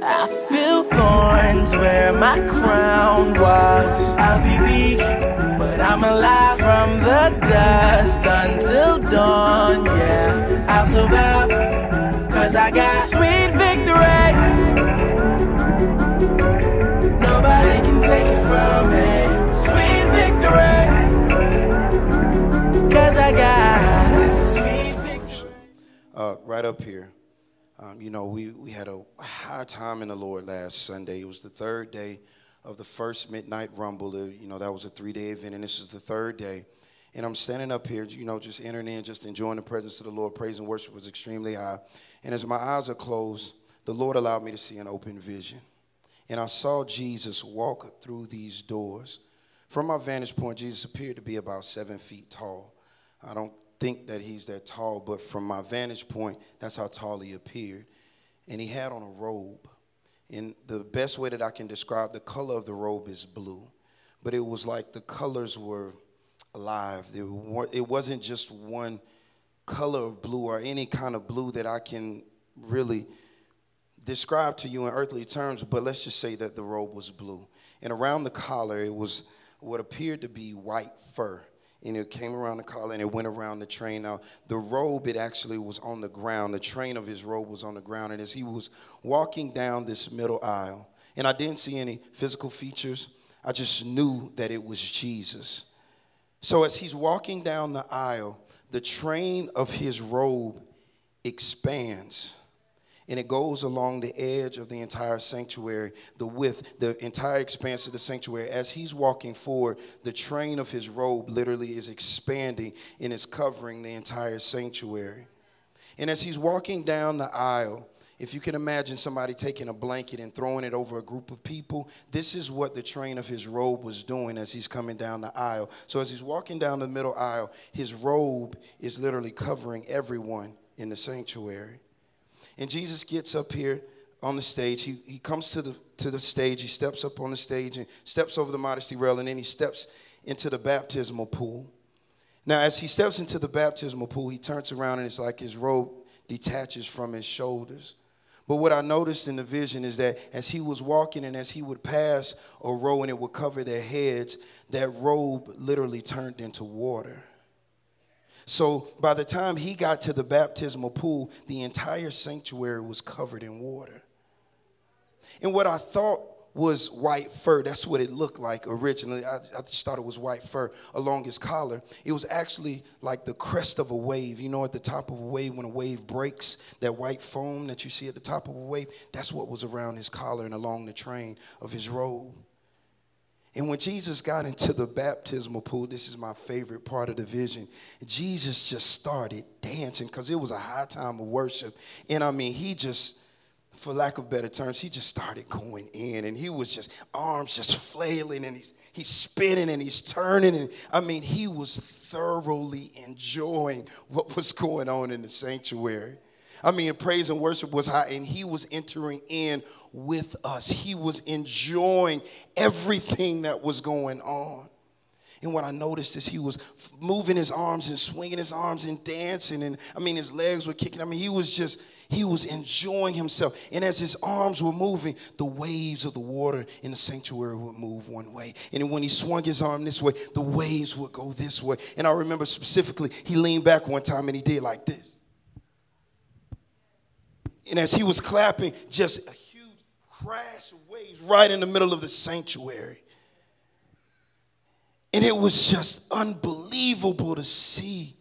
I feel thorns where my crown was. I'll be weak, but I'm alive from the dust until dawn, yeah. I'll survive, cause I got sweet victory. Nobody can take it from me. Sweet victory, cause I got sweet victory. Right up here. You know, we had a high time in the Lord last Sunday. It was the third day of the first Midnight Rumble. You know, that was a 3-day event, and this is the third day. And I'm standing up here, you know, just entering in, just enjoying the presence of the Lord. Praise and worship was extremely high. And as my eyes are closed, the Lord allowed me to see an open vision. And I saw Jesus walk through these doors. From my vantage point, Jesus appeared to be about 7 feet tall. I don't think that he's that tall, but from my vantage point, that's how tall he appeared. And he had on a robe. And the best way that I can describe the color of the robe is blue. But it was like the colors were alive. It wasn't just one color of blue or any kind of blue that I can really describe to you in earthly terms, but let's just say that the robe was blue. And around the collar, it was what appeared to be white fur. And it came around the collar and it went around the train. Now, the robe, it actually was on the ground. The train of his robe was on the ground. And as he was walking down this middle aisle, and I didn't see any physical features, I just knew that it was Jesus. So as he's walking down the aisle, the train of his robe expands. And it goes along the edge of the entire sanctuary, the width, the entire expanse of the sanctuary. As he's walking forward, the train of his robe literally is expanding and is covering the entire sanctuary. And as he's walking down the aisle, if you can imagine somebody taking a blanket and throwing it over a group of people, this is what the train of his robe was doing as he's coming down the aisle. So as he's walking down the middle aisle, his robe is literally covering everyone in the sanctuary. And Jesus gets up here on the stage. He comes to the stage. He steps up on the stage and steps over the modesty rail, and then he steps into the baptismal pool. Now, as he steps into the baptismal pool, he turns around, and it's like his robe detaches from his shoulders. But what I noticed in the vision is that as he was walking and as he would pass a row and it would cover their heads, that robe literally turned into water. So by the time he got to the baptismal pool, the entire sanctuary was covered in water. And what I thought was white fur, that's what it looked like originally. I just thought it was white fur along his collar. It was actually like the crest of a wave. You know, at the top of a wave, when a wave breaks, that white foam that you see at the top of a wave, that's what was around his collar and along the train of his robe. And when Jesus got into the baptismal pool, this is my favorite part of the vision, Jesus just started dancing because it was a high time of worship. And I mean, he just, for lack of better terms, he just started going in. And he was just, arms just flailing, and he's spinning and he's turning. And I mean, he was thoroughly enjoying what was going on in the sanctuary. I mean, praise and worship was high, and he was entering in with us. He was enjoying everything that was going on. And what I noticed is he was moving his arms and swinging his arms and dancing. And I mean, his legs were kicking. I mean, he was enjoying himself. And as his arms were moving, the waves of the water in the sanctuary would move one way. And when he swung his arm this way, the waves would go this way. And I remember specifically, he leaned back one time and he did like this. And as he was clapping, just a huge crash of waves right in the middle of the sanctuary. And it was just unbelievable to see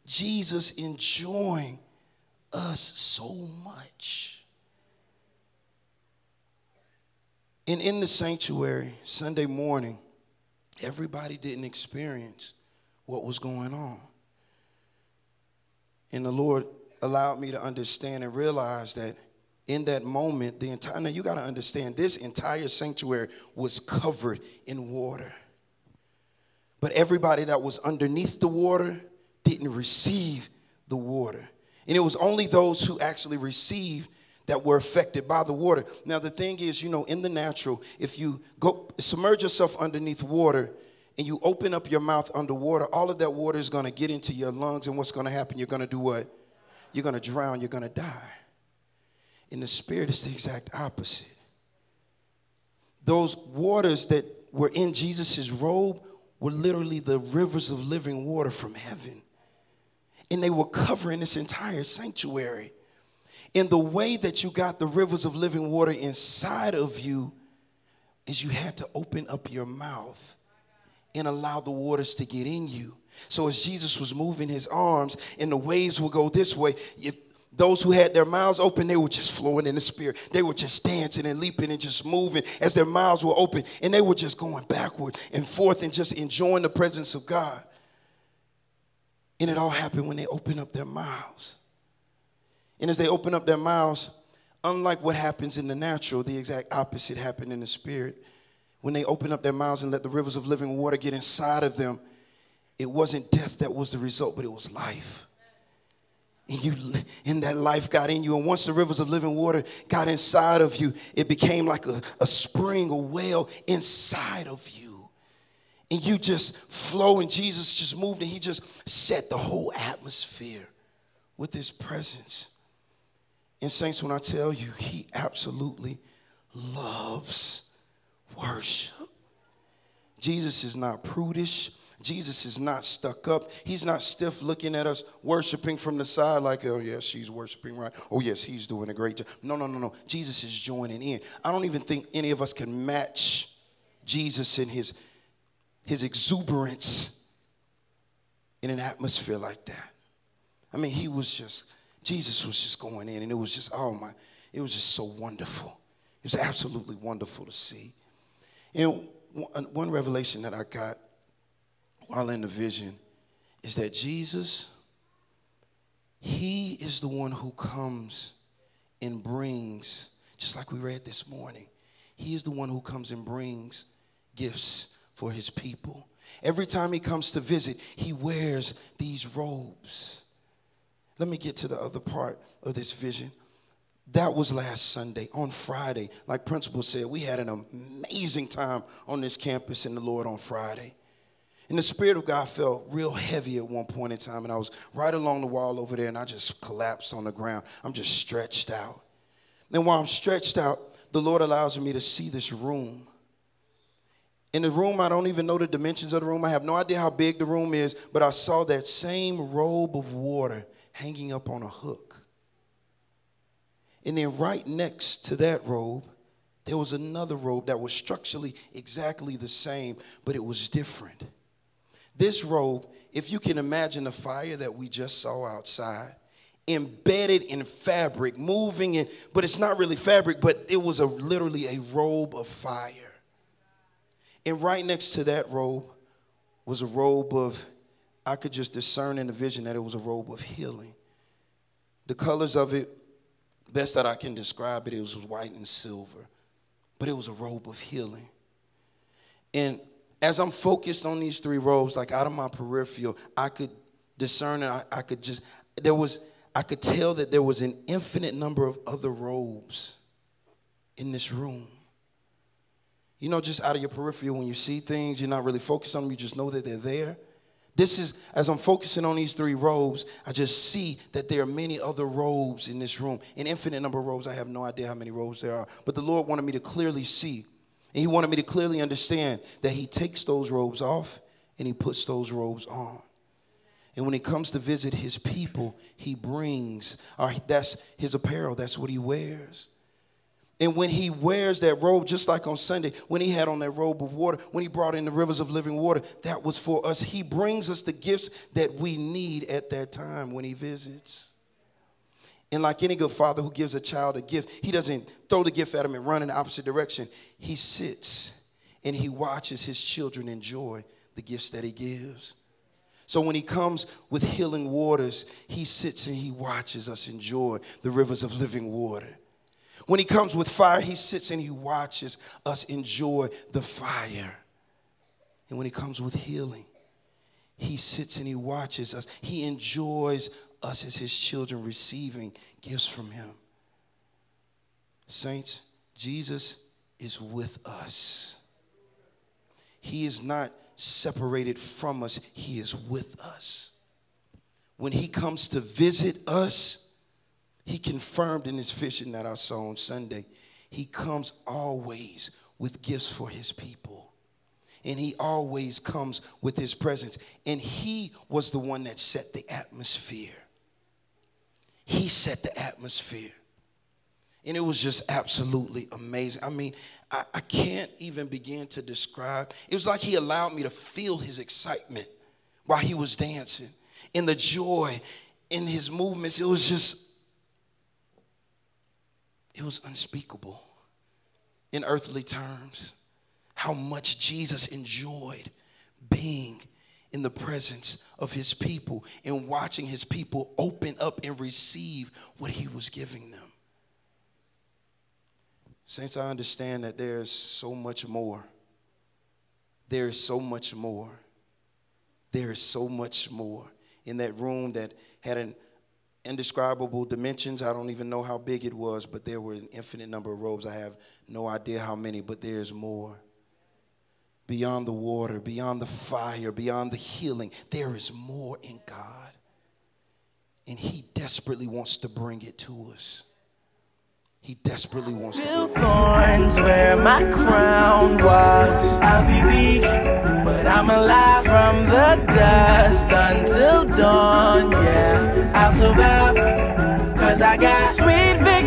Jesus enjoying us so much. And in the sanctuary, Sunday morning, everybody didn't experience what was going on. And the Lord allowed me to understand and realize that in that moment, now you got to understand, this entire sanctuary was covered in water. But everybody that was underneath the water didn't receive the water. And it was only those who actually received that were affected by the water. Now, the thing is, you know, in the natural, if you go submerge yourself underneath water and you open up your mouth underwater, all of that water is going to get into your lungs. And what's going to happen? You're going to do what? You're going to drown. You're going to die. In the spirit, it's the exact opposite. Those waters that were in Jesus' robe were literally the rivers of living water from heaven. And they were covering this entire sanctuary. And the way that you got the rivers of living water inside of you is you had to open up your mouth and allow the waters to get in you. So as Jesus was moving his arms and the waves would go this way, if those who had their mouths open, they were just flowing in the spirit. They were just dancing and leaping and just moving as their mouths were open. And they were just going backward and forth and just enjoying the presence of God. And it all happened when they opened up their mouths. And as they open up their mouths, unlike what happens in the natural, the exact opposite happened in the spirit. When they open up their mouths and let the rivers of living water get inside of them, it wasn't death that was the result, but it was life. And that life got in you. And once the rivers of living water got inside of you, it became like a spring, a well inside of you. And you just flow, and Jesus just moved, and he just set the whole atmosphere with his presence. And saints, when I tell you, he absolutely loves worship. Jesus is not prudish. Jesus is not stuck up. He's not stiff looking at us worshiping from the side like, oh, yes, she's worshiping right. Oh, yes, he's doing a great job. No, no, no, no. Jesus is joining in. I don't even think any of us can match Jesus in his exuberance in an atmosphere like that. I mean, Jesus was just going in, and it was just, it was just so wonderful. It was absolutely wonderful to see. And one revelation that I got while in the vision is that Jesus, he is the one who comes and brings, just like we read this morning, he is the one who comes and brings gifts for his people. Every time he comes to visit, he wears these robes. Let me get to the other part of this vision. That was last Sunday. On Friday, like Principal said, we had an amazing time on this campus in the Lord on Friday. And the Spirit of God felt real heavy at one point in time, and I was right along the wall over there, and I just collapsed on the ground. I'm just stretched out. And while I'm stretched out, the Lord allows me to see this room. In the room, I don't even know the dimensions of the room. I have no idea how big the room is, but I saw that same robe of water hanging up on a hook. And then right next to that robe, there was another robe that was structurally exactly the same, but it was different. This robe, if you can imagine the fire that we just saw outside, embedded in fabric, moving in, but it's not really fabric, but it was literally a robe of fire. And right next to that robe was a robe of, I could just discern in the vision that it was a robe of healing. The colors of it, best that I can describe it, it was white and silver, but it was a robe of healing. And as I'm focused on these three robes, like out of my peripheral, I could discern, and I could tell that there was an infinite number of other robes in this room. You know, just out of your peripheral, when you see things, you're not really focused on them, you just know that they're there. This is, as I'm focusing on these three robes, I just see that there are many other robes in this room. An infinite number of robes. I have no idea how many robes there are. But the Lord wanted me to clearly see. And he wanted me to clearly understand that he takes those robes off and he puts those robes on. And when he comes to visit his people, he brings, that's his apparel. That's what he wears. And when he wears that robe, just like on Sunday, when he had on that robe of water, when he brought in the rivers of living water, that was for us. He brings us the gifts that we need at that time when he visits. And like any good father who gives a child a gift, he doesn't throw the gift at him and run in the opposite direction. He sits and he watches his children enjoy the gifts that he gives. So when he comes with healing waters, he sits and he watches us enjoy the rivers of living water. When he comes with fire, he sits and he watches us enjoy the fire. And when he comes with healing, he sits and he watches us. He enjoys us as his children receiving gifts from him. Saints, Jesus is with us. He is not separated from us. He is with us. When he comes to visit us, He confirmed in his vision that I saw on Sunday. He comes always with gifts for his people. And he always comes with his presence. And he was the one that set the atmosphere. He set the atmosphere. And it was just absolutely amazing. I mean, I can't even begin to describe. It was like he allowed me to feel his excitement while he was dancing. And the joy in his movements, it was unspeakable in earthly terms. How much Jesus enjoyed being in the presence of his people and watching his people open up and receive what he was giving them. Saints, I understand that there's so much more. There is so much more. There is so much more in that room that had an indescribable dimensions. I don't even know how big it was, but there were an infinite number of robes. I have no idea how many, but there's more. Beyond the water, beyond the fire, beyond the healing, there is more in God. And he desperately wants to bring it to us. He desperately wants to bring it to us. Thorns where my crown was. I'll be weak, but I'm alive from the dust until dawn. Yeah, I'll survive, 'cause I got sweet victory.